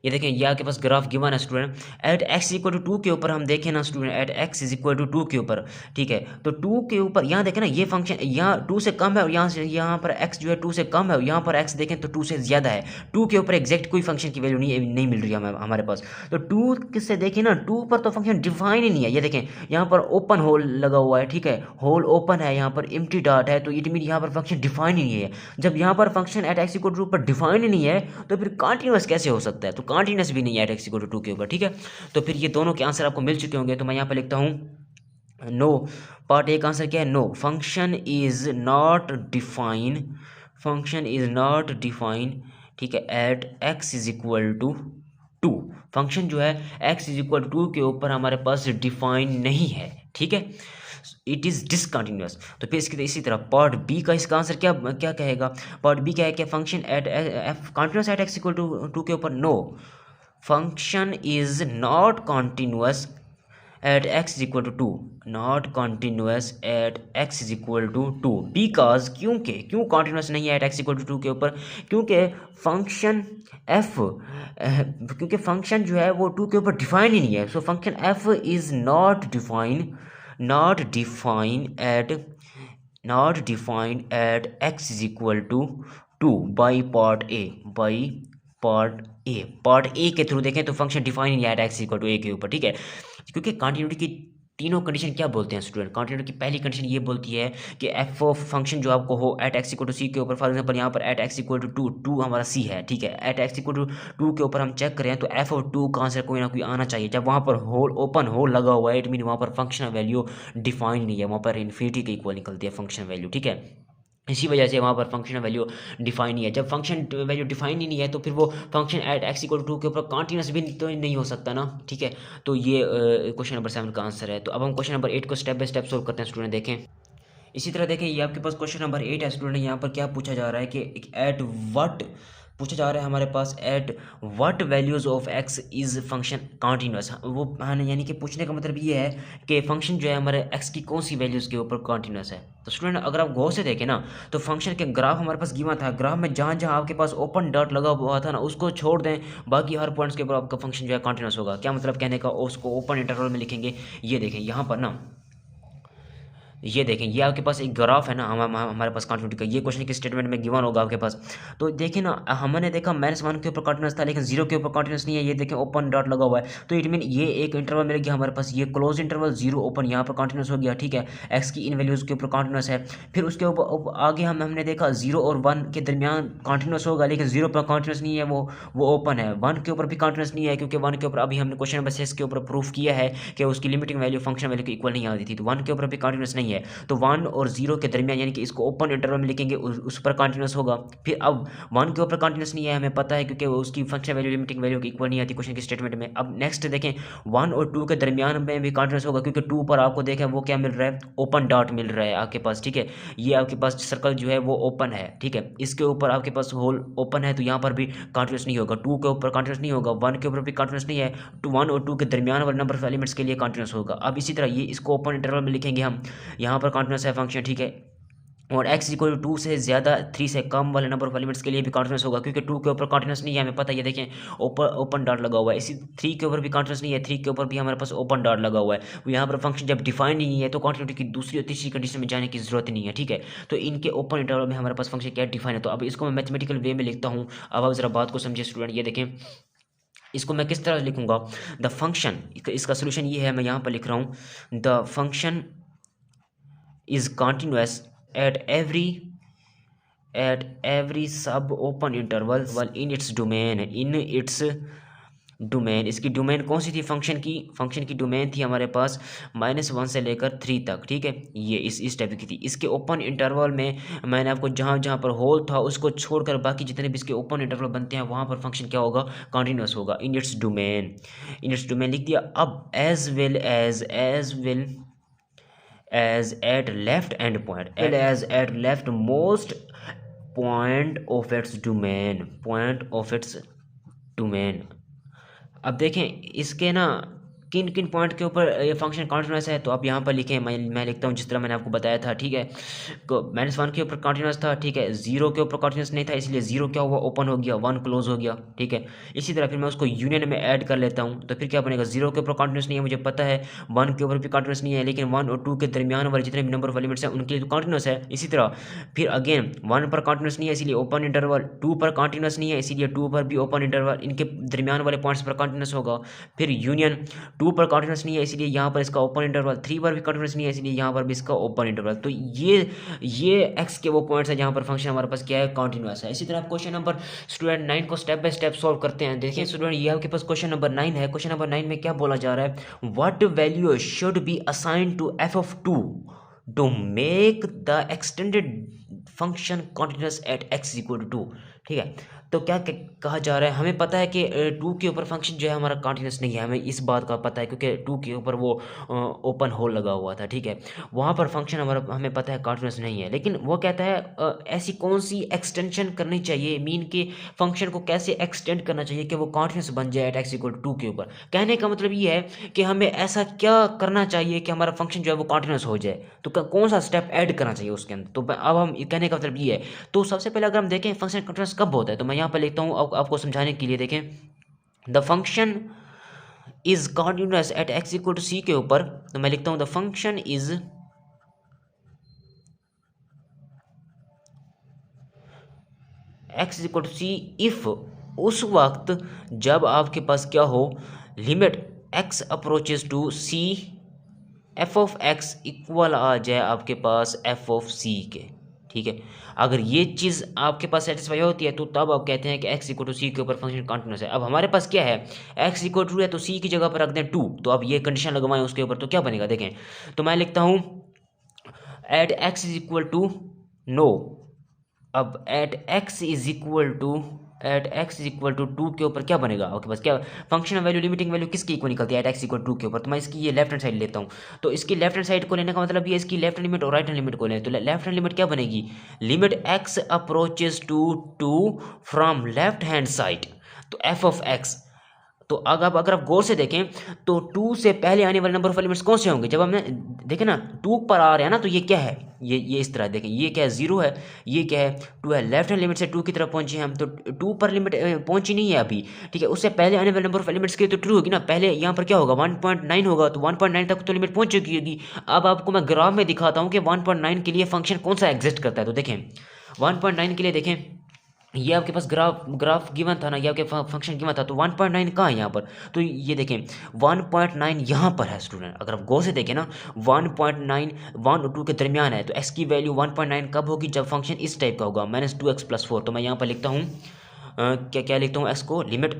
ये देखें ये आपके पास ग्राफ गिवन है student. At x equal to 2 के ऊपर हम देखें ना student, at x is equal to 2 के ऊपर, ठीक है, तो 2 के ऊपर यहाँ देखें ना ये फंक्शन यहाँ 2 से कम है, और यहाँ पर x जो है 2 से कम है, यहाँ पर x देखें तो 2 से ज़्यादा है। 2 के ऊपर एग्जैक्ट कोई फंक्शन की वैल्यू नहीं मिल रही है हमारे पास। तो 2 किससे देखें ना, 2 पर तो फंक्शन डिफाइन ही नहीं है। ये देखें यहाँ पर ओपन होल लगा हुआ है, ठीक है, होल ओपन है, यहाँ पर एम्प्टी डॉट है, तो इट मीन यहाँ पर फंक्शन डिफाइन ही नहीं है। जब यहाँ पर function at x equal to 2 पर डिफाइन ही नहीं है, तो फिर कॉन्टिन्यूस कैसे हो सकता है? तो कॉन्टिन्यूस भी नहीं है एक्स इक्वल टू 2 के ऊपर, ठीक है। तो फिर ये दोनों के आंसर आपको मिल चुके होंगे, तो मैं यहाँ पे लिखता हूँ नो। पार्ट ए का आंसर क्या है? No, function is not define, function is not define, ठीक है, at x is equal to 2। Function जो है एक्स इज इक्वल टू 2 के ऊपर हमारे पास डिफाइन नहीं है, ठीक है, इट इज़ डिसकंटिन्यूस। तो फिर इसकी इसी तरह पार्ट बी का इसका आंसर क्या क्या कहेगा? पार्ट बी क्या है कि function at f continuous at x equal to 2 के ऊपर। No, function is not continuous at x is equal to 2, not continuous at x is equal to 2 because क्यों continuous नहीं है at x equal to 2 के ऊपर? क्योंकि फंक्शन f क्योंकि फंक्शन जो है वो 2 के ऊपर डिफाइन ही नहीं है। So function f is not defined at x is equal to 2 by part A के थ्रू देखें तो फंक्शन डिफाइन नहीं है एक्स इक्वल टू ए के ऊपर, ठीक है। क्योंकि कंटिन्यूटी की तीनों कंडीशन क्या बोलते हैं स्टूडेंट? कंटिन्यूटी की पहली कंडीशन ये बोलती है कि एफ ऑफ फंक्शन जो आपको हो eight x equal to c के ऊपर। फॉर एग्जांपल यहाँ पर एट एक्स इक्वल टू 2 हमारा सी है, ठीक है, एट एक्स इक्वल टू 2 के ऊपर हम चेक करें तो एफ ऑफ 2 का आंसर कोई ना कोई आना चाहिए। जब वहाँ पर होल ओपन होल लगा हुआ है, इट मीन वहाँ पर फंक्शनल वैल्यू डिफाइन नहीं है, वहाँ पर इन्फिनिटी के इक्वल निकलती है फंक्शनल वैल्यू, ठीक है। इसी वजह से वहाँ पर फंक्शन वैल्यू डिफाइन नहीं है। जब फंक्शन वैल्यू डिफाइन ही नहीं है तो फिर वो function at x equal to 2 के ऊपर कॉन्टिन्यूस भी तो नहीं हो सकता ना, ठीक है। तो ये क्वेश्चन नंबर 7 का आंसर है। तो अब हम क्वेश्चन नंबर 8 को स्टेप बाय स्टेप सोल्व करते हैं स्टूडेंट, देखें। इसी तरह देखें ये आपके पास क्वेश्चन नंबर 8 है स्टूडेंट। यहाँ पर क्या पूछा जा रहा है कि एट वट पूछा जा रहा है हमारे पास, at what values of x is function continuous. वो यानी कि पूछने का मतलब ये है कि फंक्शन जो है हमारे एक्स की कौन सी वैल्यूज़ के ऊपर कॉन्टिन्यूस है। तो स्टूडेंट अगर आप गौर से देखें ना तो फंक्शन के ग्राफ हमारे पास गिवन था, ग्राफ में जहाँ जहाँ आपके पास ओपन डॉट लगा हुआ था ना उसको छोड़ दें, बाकी हर पॉइंट्स के ऊपर आपका फंक्शन जो है कॉन्टिन्यूस होगा। क्या मतलब कहने का, उसको ओपन इंटरवल में लिखेंगे। ये देखें यहाँ पर ना, ये देखें ये आपके पास एक ग्राफ है ना हमारे पास कॉन्टिन्यूटी का, ये क्वेश्चन के स्टेटमेंट में गिवन होगा आपके पास। तो देखें ना हमने देखा -1 के ऊपर कॉन्टिन्यूस था लेकिन 0 के ऊपर कॉन्टिन्यूस नहीं है। ये देखें ओपन डॉट लगा हुआ है, तो इट मीन ये एक इंटरवल मिल गया हमारे पास, ये क्लोज इंटरवल 0 ओपन यहाँ पर कॉन्टिन्यूस हो गया, ठीक है, एक्स की इन वैल्यूज़ के ऊपर कॉन्टिन्यूस है। फिर उसके ऊपर आगे हमने देखा 0 और 1 के दरमियान कॉन्टिन्यूस होगा, लेकिन 0 पर कॉन्टिन्यूस नहीं है, वो ओपन है। 1 के ऊपर भी कॉन्टिन्यूस नहीं है क्योंकि 1 के ऊपर अभी हमने क्वेश्चन नंबर 6 के ऊपर प्रूफ किया है कि उसकी लिमिटिंग वैल्यू फंक्शन वैल्यू की इक्वल नहीं आती थी, तो 1 के ऊपर भी कॉन्टिन्यूस नहीं है। तो 1 और 0 के दरमियान यानी कि इसको ओपन इंटरवल में लिखेंगे, उस पर कॉन्टिन्यूस होगा। फिर अब 1 के ऊपर कॉन्टिन्यूस नहीं है हमें पता है क्योंकि उसकी फंक्शन वैल्यू लिमिटिंग वैल्यू की इक्वल नहीं आती क्वेश्चन के स्टेटमेंट में। अब नेक्स्ट देखें 1 और 2 के दरमियान में भी कॉन्टिन्यूस होगा क्योंकि 2 पर आपको देखें वो क्या मिल रहा है, ओपन डॉट मिल रहा है आपके पास, ठीक है। ये आपके पास सर्कल जो है वो ओपन है, ठीक है, इसके ऊपर आपके पास होल ओपन है, तो यहाँ पर भी कॉन्टिन्यूस नहीं होगा। 2 के ऊपर कॉन्टिन्यूस नहीं होगा, 1 के ऊपर भी कॉन्टिन्यूस नहीं है, 1 और 2 के दरमियान वाले नंबर ऑफ एलिमेंट्स के लिए कॉन्टिन्यूस होगा। अब इसी तरह ये इसको ओपन इंटरवल में लिखेंगे हम, यहाँ पर कॉन्टिन्यूस है फंक्शन, ठीक है। और x इक्वल टू 2 से ज़्यादा 3 से कम वाले नंबर ऑफ एलिमेंट्स के लिए भी कॉन्टिन्यूस होगा, क्योंकि 2 के ऊपर कॉन्टिन्यूस नहीं है, हमें पता है, ये देखें ओपन डॉट लगा हुआ है। इसी 3 के ऊपर भी कॉन्टिन्यूस नहीं है, 3 के ऊपर भी हमारे पास ओपन डॉट लगा हुआ है। यहाँ पर फंक्शन जब डिफाइन नहीं है तो कॉन्टिन्यूटी की दूसरी और तीसरी कंडीशन में जाने की जरूरत नहीं है, ठीक है। तो इनके ओपन इंटरवल में हमारे पास फंक्शन क्या डिफाइन है। तो अब इसको मैं मैथमेटिकल वे में लिखता हूँ। अब आप जरा बात को समझिए स्टूडेंट, ये देखें इसको मैं किस तरह लिखूंगा। द फंक्शन, इसका सोल्यूशन ये है, मैं यहाँ पर लिख रहा हूँ, the function is continuous eight every sub open interval in its domain. इसकी डोमेन कौन सी थी फंक्शन की डोमेन थी हमारे पास -1 से लेकर 3 तक, ठीक है। ये इस टाइप की थी। इसके ओपन इंटरवल में मैंने आपको जहाँ जहाँ पर होल था उसको छोड़कर बाकी जितने भी इसके ओपन इंटरवल बनते हैं वहाँ पर फंक्शन क्या होगा, कॉन्टिन्यूस होगा इन इट्स डोमेन लिख दिया। अब as well as at left end point as at left most point of its domain। अब देखें इसके ना किन किन पॉइंट के ऊपर ये फंक्शन कॉन्टिन्यूस है। तो आप यहाँ पर लिखें, मैं लिखता हूँ जिस तरह मैंने आपको बताया था, ठीक है। -1 के ऊपर कॉन्टिन्यूस था, ठीक है। 0 के ऊपर कॉन्टिन्यूस नहीं था, इसलिए 0 क्या हुआ, ओपन हो गया, 1 क्लोज हो गया, ठीक है। इसी तरह फिर मैं उसको यूनियन में ऐड कर लेता हूँ, तो फिर क्या बनेगा, 0 के ऊपर कॉन्टिन्यूस नहीं है, मुझे पता है। 1 के ऊपर भी कॉन्टिन्यूस नहीं है, लेकिन 1 और 2 के दरमियान वाले जितने भी नंबर ऑफ एलिमेंट्स हैं उनके लिए तो कॉन्टिन्यूस है। इसी तरह फिर अगेन 1 पर कॉन्टिन्यूस नहीं है, इसलिए ओपन इंटरवल। 2 पर कॉन्टिन्यूस नहीं है, इसीलिए 2 पर भी ओपन इंटरवल, इनके दरमियान वाले पॉइंट्स पर कॉन्टिन्यूस होगा। फिर यूनियन 2 पर कॉन्टिन्यूस नहीं है, इसलिए यहाँ पर इसका ओपन इंटरवल। 3 पर भी कॉन्टिन्यूस नहीं है, इसलिए यहाँ पर भी इसका ओपन इंटरवल। तो ये एक्स के वो पॉइंट्स हैं जहाँ पर फंक्शन हमारे पास क्या है, कॉन्टिन्यूस है। इसी तरह आप क्वेश्चन नंबर स्टूडेंट 9 को स्टेप बाय स्टेप सॉल्व करते हैं। देखिए स्टूडेंट, ये आपके पास क्वेश्चन नंबर 9 है। क्वेश्चन नंबर 9 में क्या बोला जा रहा है, what value should be assign to f(2) to make the extended function continuous at x equal to 2, ठीक है। तो क्या कहा जा रहा है, हमें पता है कि 2 के ऊपर फंक्शन जो है हमारा कॉन्टिन्यूस नहीं है, हमें इस बात का पता है, क्योंकि 2 के ऊपर वो ओपन होल लगा हुआ था, ठीक है। वहाँ पर फंक्शन हमें पता है कॉन्टिन्यूस नहीं है, लेकिन वो कहता है ऐसी कौन सी एक्सटेंशन करनी चाहिए, मीन के फंक्शन को कैसे एक्सटेंड करना चाहिए कि वो कॉन्टिन्यूस बन जाए एट एक्स इक्वल टू 2 के ऊपर। कहने का मतलब ये है कि हमें ऐसा क्या करना चाहिए कि हमारा फंक्शन जो है वो कॉन्टिन्यूस हो जाए, तो कौन सा स्टेप ऐड करना चाहिए उसके अंदर। तो अब हम कहने का मतलब ये है, तो सबसे पहले अगर हम देखें फंक्शन कॉन्टिन्यूस कब होता है, तो मैं यहाँ पर लिखता हूँ आपको समझाने के लिए। देखें, the function is continuous at x equal to c के ऊपर, तो मैं लिखता हूँ the function is x equal to c if, उस वक्त जब आपके पास क्या हो, limit x approaches to C, f of x equal आ जाए आपके पास एफ ऑफ सी के, ठीक है। अगर ये चीज़ आपके पास सेटिस्फाई होती है तो तब आप कहते हैं कि x इक्वल टू सी के ऊपर फंक्शन कॉन्टिन्यूस है। अब हमारे पास क्या है, x इक्वल टू है तो c की जगह पर रख दें 2, तो अब ये कंडीशन लगवाएं उसके ऊपर, तो क्या बनेगा देखें। तो मैं लिखता हूँ at x is equal to no, अब at x is equal to 2 के ऊपर क्या बनेगा आपके पास, क्या फंक्शन वैल्यू लिमिटिंग वैल्यू किसकी इक्वल निकलती है, एट x इक्वल 2 के ऊपर। तो मैं इसकी ये लेफ्ट हैंड साइड लेता हूँ, तो इसकी लेफ्ट हैंड साइड को लेने का मतलब ये इसकी लेफ्ट हैंड लिमिट और राइट हैंड लिमिट को लें। तो लेफ्ट हैंड लिमिट क्या बनेगी, limit x approaches to 2 from left hand side, तो f ऑफ x। तो अगर आप गौर से देखें तो 2 से पहले आने वाले नंबर ऑफ एलिमेंट्स कौन से होंगे, जब हमने देखें ना 2 पर आ रहे हैं ना, तो ये क्या है, ये इस तरह देखें, ये क्या है, 0 है, ये क्या है, 2 है। लेफ्ट हैंड लिमिट से 2 की तरफ पहुंचे हम, तो 2 पर लिमिट पहुंची नहीं है अभी, ठीक है। उससे पहले आने वाले नंबर ऑफ एलिमेंट्स के तो ट्रू होगी ना, पहले यहाँ पर क्या होगा 1.9 होगा, तो 1.9 तक तो लिमिट पहुंच चुकी होगी। अब आपको मैं ग्राफ में दिखाता हूँ कि 1.9 के लिए फंक्शन कौन सा एग्जिस्ट करता है। तो देखें 1.9 के लिए देखें, ये आपके पास ग्राफ गिवन था ना, ये आपके फंक्शन गिवन था, तो 1.9 कहाँ है यहाँ पर, तो ये देखें 1.9 यहाँ पर है स्टूडेंट। अगर आप गौर से देखें ना 1.9 1 और 2 के दरमियान है, तो x की वैल्यू 1.9 कब होगी, जब फंक्शन इस टाइप का होगा, -2x+4। तो मैं यहाँ पर लिखता हूँ क्या लिखता हूँ, x को लिमिट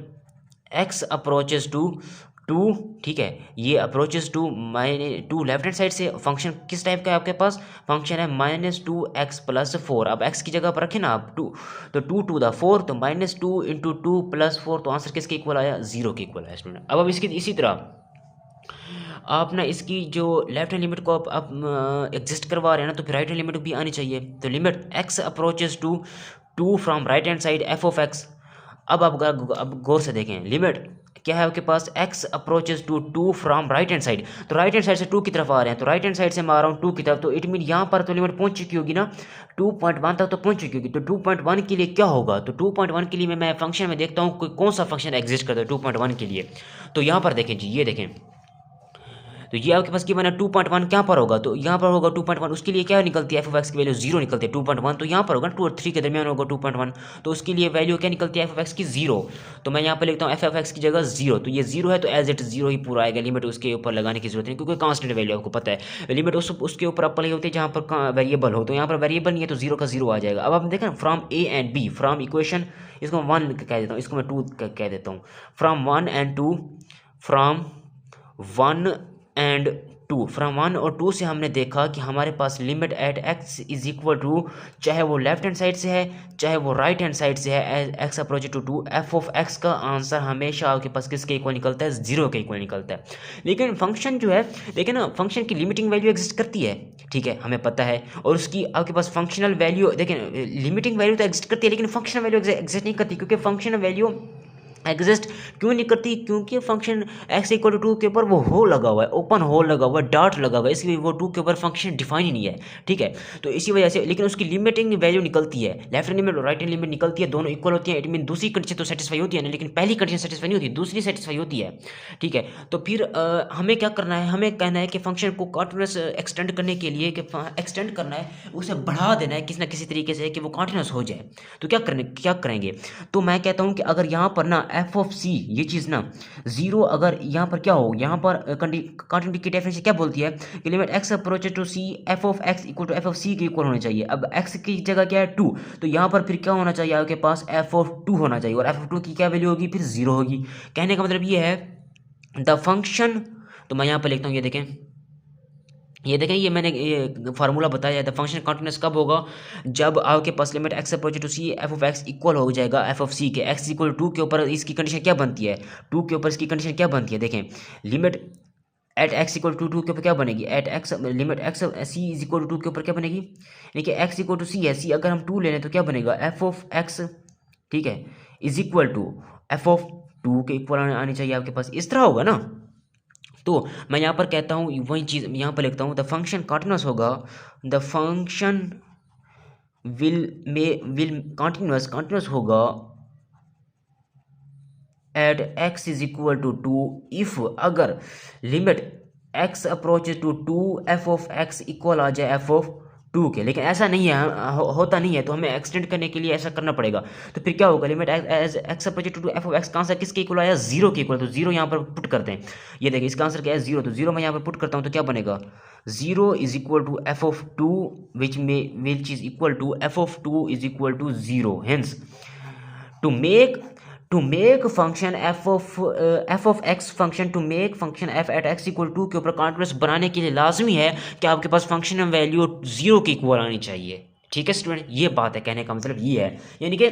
x अप्रोचेस टू 2, ठीक है। ये approaches to -2 left hand side से फंक्शन किस टाइप का है आपके पास, फंक्शन है -2x+4। अब x की जगह पर रखें ना आप 2, तो 2 टू द 4, तो -2 × 2 + 4, तो आंसर किसके इक्वल आया, 0 के इक्वल आया स्टूडेंट। अब इसकी इसी तरह आप ना इसकी जो लेफ्ट हैंड लिमिट को आप एग्जिस्ट करवा रहे हैं ना, तो फिर राइट हैंड लिमिट भी आनी चाहिए। तो limit x approaches to 2 from right hand side f of x। अब आप गौर से देखें, लिमिट क्या है आपके पास, x approaches to 2 from right hand side, तो राइट हैंड साइड से 2 की तरफ आ रहे हैं, तो राइट हैंड साइड से मैं आ रहा हूँ 2 की तरफ, तो इट मीन यहाँ पर तो लिमिट पहुँच चुकी होगी ना, 2.1 तक तो पहुँच चुकी होगी। तो 2.1 के लिए क्या होगा, तो 2.1 के लिए मैं फंक्शन में देखता हूँ कौन सा फंक्शन एग्जिस्ट करता है 2.1 के लिए। तो यहाँ पर देखें जी, ये देखें, तो ये आपके पास की मैंने 2.1 क्या पर होगा, तो यहाँ पर होगा 2.1, उसके लिए क्या निकलती है, f(x) की वैल्यू 0 निकलती है 2.1, तो यहाँ पर होगा 2 और 3 के दरमियान होगा 2.1, तो उसके लिए वैल्यू क्या निकलती है f(x) की 0। तो मैं यहाँ पर लिखता हूँ f(x) की जगह 0, तो ये 0 है तो एज इट 0 ही पूरा आएगा, लिमिट उसके ऊपर लगाने की जरूरत नहीं, क्योंकि कांस्टेंट वैल्यू आपको पता है, लिमिट उसके ऊपर अप्लाई होती है जहाँ पर वेरिएबल हो, तो यहाँ पर वेरिएबल नहीं है तो 0 का 0 आ जाएगा। अब आप देखें from a and b, from equation, इसको 1 कह देता हूँ, इसको मैं 2 कह देता हूँ, from 1 and 2, from 1 and 2, from 1 और 2 से हमने देखा कि हमारे पास limit at x is equal to, चाहे वो लेफ्ट हैंड साइड से है चाहे वो राइट हैंड साइड से है, x approach to 2, f of x का आंसर हमेशा आपके पास किसके इक्वल निकलता है, 0 के इक्वल निकलता है। लेकिन फंक्शन जो है देखिए ना, फंक्शन की लिमिटिंग वैल्यू एग्जिस्ट करती है, ठीक है, हमें पता है, और उसकी आपके पास फंक्शनल वैल्यू देखें, लिमिटिंग वैल्यू तो एग्जिस्ट करती है लेकिन फंक्शनल वैल्यू एग्जिस्ट नहीं करती, क्योंकि फंक्शनल वैल्यू एग्जिस्ट क्यों नहीं करती, क्योंकि फंक्शन x इक्वल टू 2 के ऊपर वो होल लगा हुआ है, ओपन होल लगा हुआ है, डॉट लगा हुआ है, इसलिए वो 2 के ऊपर फंक्शन डिफाइन ही नहीं है, ठीक है। तो इसी वजह से, लेकिन उसकी लिमिटिंग वैल्यू निकलती है, लेफ्ट हैंड लिमिट और राइट हैंड लिमिट निकलती है, दोनों इक्वल होती है, इट मीन दूसरी कंडीशन तो सेटिस्फाई होती है ना, लेकिन पहली कंडीशन सेटिस्फाई नहीं होती, दूसरी सेटिस्फाई होती है, ठीक है। तो फिर हमें क्या करना है, हमें कहना है कि फंक्शन को कंटीन्यूअस एक्सटेंड करने के लिए, कि एक्सटेंड करना है, उसे बढ़ा देना है किसी ना किसी तरीके से कि वो कंटीन्यूअस हो जाए। तो क्या करेंगे, तो मैं कहता हूँ कि अगर यहाँ पर ना f ऑफ c, ये चीज़ ना 0, अगर यहाँ पर क्या हो, यहाँ पर कंटिन्यूटी की डेफिनेशन क्या बोलती है कि limit x approaches to c, f of x equal to f of c के इक्वल होने चाहिए। अब x की जगह क्या है 2, तो यहाँ पर फिर क्या होना चाहिए, आपके पास f ऑफ 2 होना चाहिए, और f ऑफ 2 की क्या वैल्यू होगी, फिर 0 होगी। कहने का मतलब ये है द फंक्शन, तो मैं यहाँ पर लिखता हूँ, ये देखें, ये मैंने ये फार्मूला बताया था, फंक्शन कंटीन्यूअस कब होगा, जब आपके पास limit x approach to c, f of x equal हो जाएगा f ऑफ c के, x इक्वल 2 के ऊपर इसकी कंडीशन क्या बनती है, 2 के ऊपर इसकी कंडीशन क्या बनती है, देखें, limit at x equal to 2 के ऊपर क्या बनेगी, at x limit x c is equal to 2 के ऊपर क्या बनेगी, देखिए x इक्वल टू c है, c अगर हम 2 ले लें तो क्या बनेगा, f ऑफ x, ठीक है, is equal to f of 2 के इक्वल आनी चाहिए आपके पास, इस तरह होगा ना। तो मैं यहाँ पर कहता हूँ वही चीज़ यहाँ पर लिखता हूँ, द फंक्शन कंटीन्यूअस होगा, द फंक्शन विल कंटीन्यूअस होगा at x is equal to 2 if, अगर limit x approaches to 2 f of x equal आ जाए f ऑफ 2 के, लेकिन ऐसा नहीं है, होता नहीं है, तो हमें एक्सटेंड करने के लिए ऐसा करना पड़ेगा। तो फिर क्या होगा, limit x approaches to f of x का आंसर किसके इक्वल आया, 0 के इक्वल, तो 0 यहाँ पर पुट करते हैं, ये देखिए इसका आंसर क्या है 0, तो 0 मैं यहाँ पर पुट करता हूँ तो क्या बनेगा, 0 is equal to f of 2 which is equal to f of 2 is equal to 0, hence to make function f of x function to make function f at x equal to के ऊपर कंटीन्यूअस बनाने के लिए लाजमी है कि आपके पास फंक्शन वैल्यू 0 के इक्वल आनी चाहिए, ठीक है स्टूडेंट, ये बात है, कहने का मतलब ये है, यानी कि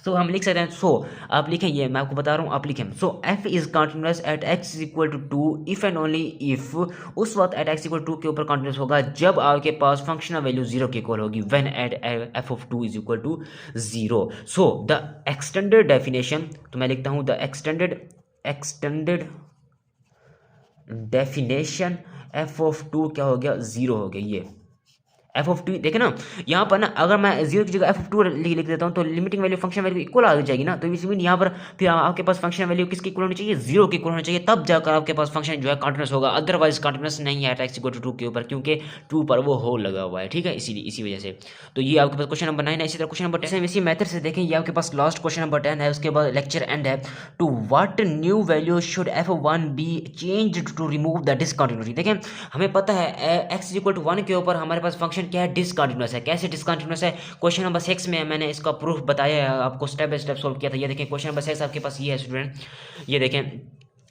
सो हम लिख सकते हैं, सो आप लिखें, ये मैं आपको बता रहा हूँ, आप लिखें, so f is continuous at x is equal to 2 if and only if, उस वक्त एट x इक्वल 2 के ऊपर कंटीन्यूअस होगा जब आपके पास फंक्शनल वैल्यू 0 के इक्वल होगी, when at f of 2 is equal to 0। So the extended definition, तो मैं लिखता हूँ the extended definition f of 2 क्या हो गया, 0 हो गया, ये f ऑफ 2 देखे ना, यहाँ पर ना अगर मैं 0 की जगह f ऑफ 2 लिख देता हूँ तो limiting value function value equal आ जाएगी ना, तो इस मीन यहाँ पर फिर आपके पास फंक्शन वैल्यू किसकी इक्वल होनी चाहिए, 0 की इक्वल होनी चाहिए, तब जाकर आपके पास फंक्शन जो है कंटीन्यूअस होगा, अदरवाइज कंटीन्यूअस नहीं है x इक्वल टू 2 के ऊपर, क्योंकि 2 पर वो होल लगा हुआ है, ठीक है, इसी वजह से। तो ये आपके पास क्वेश्चन नंबर 9 है। इसी तरह क्वेश्चन नंबर 10 इसी मेथड से देखें, ये आपके पास लास्ट क्वेश्चन नंबर 10 है, उसके बाद लेक्चर एंड है। To what new value should f(1) be changed to remove the discontinuity. देखें हमें पता है x इक्वल टू 1 के ऊपर हमारे पास फंक्शन क्या है, डिसकंटिन्यूअस है। कैसे डिसकंटिन्यूअस है, क्वेश्चन नंबर 6 में मैंने इसका प्रूफ बताया है, आपको स्टेप बाय स्टेप सॉल्व किया था। ये देखें क्वेश्चन नंबर 6 आपके पास ये है स्टूडेंट, ये देखें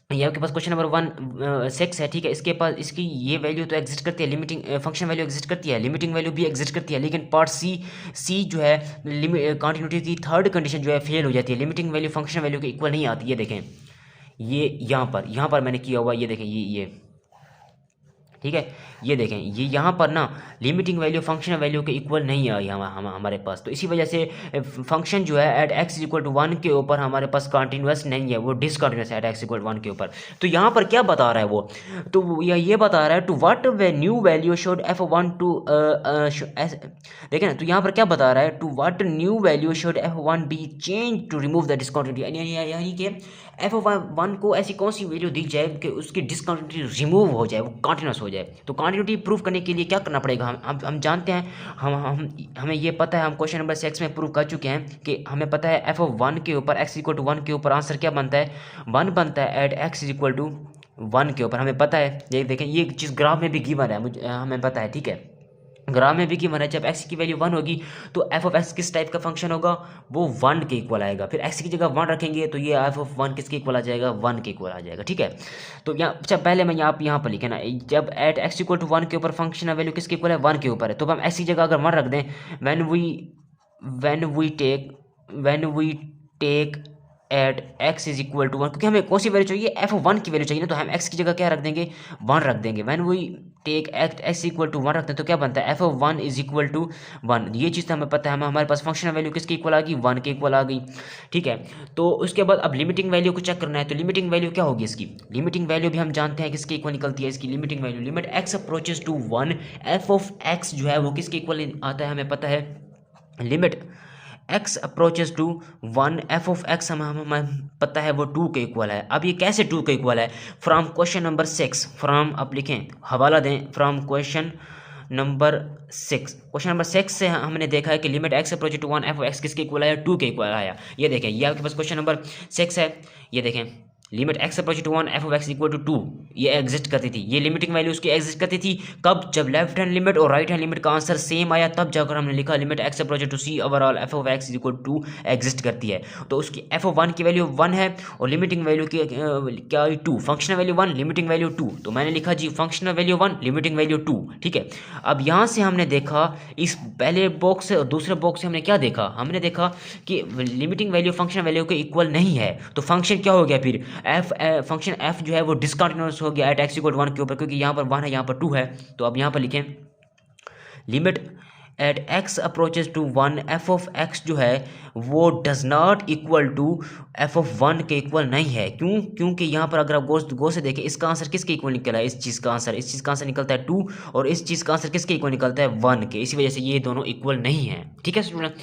ये आपके पास क्वेश्चन नंबर 6 है, ठीक है। इसके पास इसकी ये वैल्यू तो एग्जिस्ट करती है, लिमिटिंग फंक्शन वैल्यू एग्जिस्ट करती है, लिमिटिंग वैल्यू भी एग्जिस्ट करती है, लेकिन पार्ट सी जो है कंटिन्यूटी की थर्ड कंडीशन जो है फेल हो जाती है, लिमिटिंग वैल्यू फंक्शन वैल्यू के इक्वल नहीं आती। ये देखें ये यहाँ पर मैंने किया हुआ, ये देखें ठीक है। ये देखें, ये यहाँ पर ना लिमिटिंग वैल्यू फंक्शन वैल्यू के इक्वल नहीं आई हमारे पास, तो इसी वजह से फंक्शन जो है एट एक्स इक्वल टू 1 के ऊपर हमारे पास कॉन्टिन्यूस नहीं है, वो डिसकॉन्टिन्यूस है एट एक्स इक्वल 1 के ऊपर। तो यहाँ पर क्या बता रहा है वो, तो ये बता रहा है to what way new value should f one to देखें ना, तो यहाँ पर क्या बता रहा है, to what new value should f one be change to remove the discontinuity, यानी कि एफ वन को ऐसी कौन सी वैल्यू दी जाए कि उसकी डिसकॉन्टिन्यूटी रिमूव हो जाए, वो कॉन्टिन्यूस हो जाए। तो कॉन्टिन्यूटी प्रूव करने के लिए क्या करना पड़ेगा, हम जानते हैं, हमें ये पता है, हम क्वेश्चन नंबर 6 में प्रूव कर चुके हैं कि हमें पता है एफ वन के ऊपर एक्स इक्वल टू 1 के ऊपर आंसर क्या बनता है, 1 बनता है एट एक्स इक्वल टू 1 के ऊपर, हमें पता है। ये देखें, ये चीज़ ग्राफ में भी गिवन है, मुझे हमें पता है, ठीक है। ग्राफ में भी गिवन है जब x की वैल्यू 1 होगी तो f ऑफ x किस टाइप का फंक्शन होगा, वो 1 के इक्वल आएगा। फिर x की जगह 1 रखेंगे तो ये f ऑफ 1 किसके इक्वल आ जाएगा, 1 के इक्वल आ जाएगा, ठीक है। तो यहाँ अच्छा पहले मैं आप यहाँ पर लिखे ना, जब एट x इक्वल टू 1 के ऊपर फंक्शन वैल्यू किसके इक्वल है, 1 के ऊपर है, तो हम x की जगह अगर 1 रख दें, when we take at x is equal to 1, क्योंकि हमें कौन सी वैल्यू चाहिए, एफ वन की वैल्यू चाहिए ना, तो हम x की जगह क्या रख देंगे, 1 रख देंगे। When we take x equal to 1 रखते हैं तो क्या बनता है, f one is equal to 1। ये चीज़ तो हमें पता है, हमारे पास फंक्शनल वैल्यू किसकी इक्वल आ गई, 1 के इक्वल आ गई, ठीक है। तो उसके बाद अब लिमिटिंग वैल्यू को चेक करना है, तो लिमिटिंग वैल्यू क्या होगी इसकी, लिमिटिंग वैल्यू भी हम जानते हैं किसके इक्वल निकलती है इसकी limiting value, limit x approaches to 1, f of x जो है वो किसके इक्वल आता है, हमें पता है, limit x approaches to 1, f of x हमें पता है वो 2 के इक्वल है। अब ये कैसे 2 के इक्वल है, फ्रॉम क्वेश्चन नंबर 6, फ्रॉम आप लिखें, हवाला दें, from question number 6, question number 6 से हमने देखा है कि limit x approaches to 1, f of x किसके इक्वल आया, 2 के इक्वल आया। ये देखें, ये आपके पास क्वेश्चन नंबर 6 है, ये देखें, limit x approach to 1, f of x equal to 2 ये एग्जिस्ट करती थी, ये लिमिटिंग वैल्यू उसकी एग्जिस्ट करती थी कब, जब लेफ्ट हैंड लिमिट और राइट हैंड लिमिट का आंसर सेम आया, तब जाकर हमने लिखा limit x approach to c overall f of x equal to exist करती है। तो उसकी एफ ऑफ 1 की वैल्यू 1 है और लिमिटिंग वैल्यू की क्या 2, फंक्शनल वैल्यू 1 लिमिटिंग वैल्यू 2, तो मैंने लिखा जी फंक्शनल वैल्यू 1 लिमिटिंग वैल्यू 2, ठीक है। अब यहाँ से हमने देखा, इस पहले बॉक्स से और दूसरे बॉक्स से हमने क्या देखा, हमने देखा कि लिमिटिंग वैल्यू फंक्शन वैल्यू के इक्वल नहीं है, तो फंक्शन क्या हो गया फिर, फंक्शन f जो है वो डिसकंटिन्यूअस हो गया एट x इक्वल 1 के ऊपर, क्योंकि यहाँ पर 1 है यहाँ पर 2 है। तो अब यहाँ पर लिखें limit at x approaches to 1, f of x जो है वो does not equal to f of 1 के इक्वल नहीं है। क्यों, क्योंकि यहाँ पर अगर आप गौर से देखें, इसका आंसर किसके इक्वल निकला है, इस चीज़ का आंसर निकलता है 2 और इस चीज़ का आंसर किसके इक्वल निकलता है 1 के, इसी वजह से ये दोनों इक्वल नहीं है, ठीक है स्टूडेंट।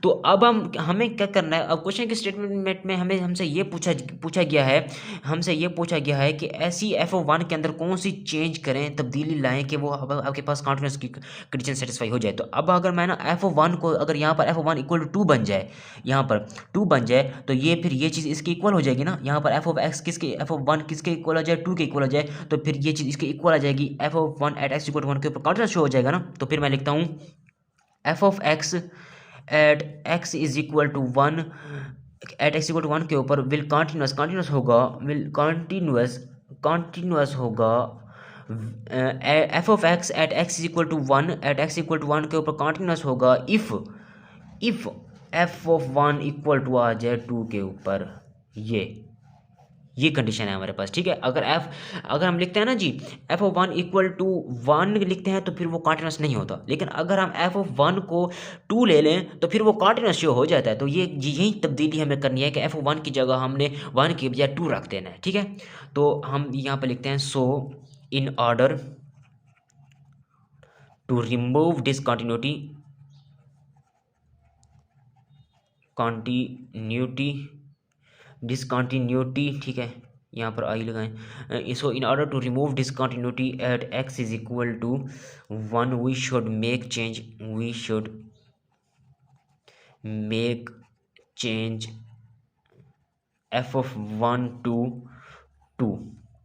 तो अब हमें क्या करना है, अब क्वेश्चन के स्टेटमेंट में हमसे ये पूछा गया है कि ऐसी एफ ऑफ 1 के अंदर कौन सी चेंज करें, तब्दीली लाएं कि वो आपके पास कॉन्टिन्यूस की कंडीशन सेटिस्फाई हो जाए। तो अब अगर मैं ना एफ ऑफ 1 को, अगर यहाँ पर एफ ऑफ 1 इक्वल टू 2 बन जाए, यहाँ पर 2 बन जाए, तो ये फिर ये चीज़ इसके इक्वल हो जाएगी ना, यहाँ पर F of x F of 1 किसके इक्वल आ जाए, 2 के इक्वल हो जाए, तो फिर ये चीज़ इसके इक्वल आ जाएगी, f of 1 at x equal to 1 के ऊपर कॉन्टिन्यूस शो हो जाएगा ना। तो फिर मैं लिखता हूँ F of x at x is equal to 1 at x equal to 1 के ऊपर विल कॉन्टिन्यूस होगा f of x at x is equal to 1 at x equal to 1 के ऊपर कॉन्टिन्यूस होगा if f of 1 equal to आ जाए 2 के ऊपर, ये कंडीशन है हमारे पास, ठीक है। अगर हम लिखते हैं ना जी एफ ऑफ 1 इक्वल टू 1 लिखते हैं तो फिर वो कॉन्टिन्यूस नहीं होता, लेकिन अगर हम एफ ऑफ 1 को 2 ले लें तो फिर वो कॉन्टिन्यूस शो हो जाता है। तो ये यही तब्दीली हमें करनी है कि एफ ऑफ 1 की जगह हमने 1 की बजाय 2 रख देना है, ठीक है। तो हम यहाँ पर लिखते हैं so in order to remove discontinuity, ठीक है, यहाँ पर आई लगाएं। So in order to remove discontinuity at x is equal to 1 we should make change f of 1 to 2,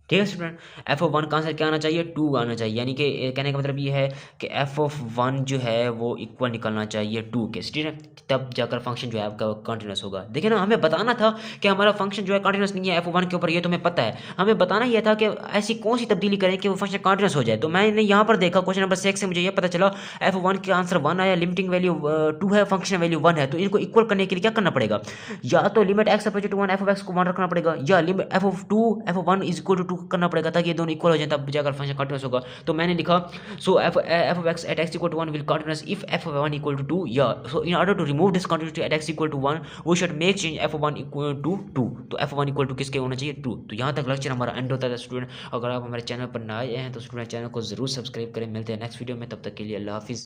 ठीक है स्टूडेंट। एफ ऑफ 1 का आंसर क्या आना चाहिए, 2 आना चाहिए, यानी कि कहने का मतलब ये है कि एफ ऑफ 1 जो है वो इक्वल निकलना चाहिए 2 के, ठीक है, तब जाकर फंक्शन जो है आपका कंटिन्यूस होगा। देखिए ना, हमें बताना था कि हमारा फंक्शन जो है कंटिन्यूस नहीं है एफ ऑफ 1 के ऊपर, ये तो हमें पता है, हमें बताना यह था कि ऐसी कौन सी तब्दीली करें कि वो फंक्शन कंटिन्यूस हो जाए। तो मैंने यहाँ पर देखा क्वेश्चन नंबर 6 से मुझे ये पता चला एफ ऑफ 1 का आंसर 1 आया, लिमिटिंग वैल्यू 2 है, फंक्शन वैल्यू 1 है, तो इनको इक्वल करने के लिए क्या करना पड़ेगा, या तो limit x approach to 1 f of x को 1 रखना पड़ेगा, या limit f of 1 is equal to 2 करना पड़ेगा ताकि ये दोनों इक्वल हो जाए, तब जाकर फंक्शन कंटिन्यूस होगा। तो मैंने लिखा so f of x at x equal to 1 will continuous if f of 1 equal to 2, या so in order to remove discontinuity at x equal to 1 we should make change f of 1 equal to 2। तो एफ ऑफ 1 इक्वल टू किसके होना चाहिए, 2। तो यहाँ तक लेक्चर हमारा एंड होता है स्टूडेंट। अगर आप हमारे चैनल पर नए हैं तो स्टूडेंट चैनल को जरूर सब्सक्राइब करें। मिलते हैं नेक्स्ट वीडियो में, तब तक के लिए अल्लाह हाफिज़।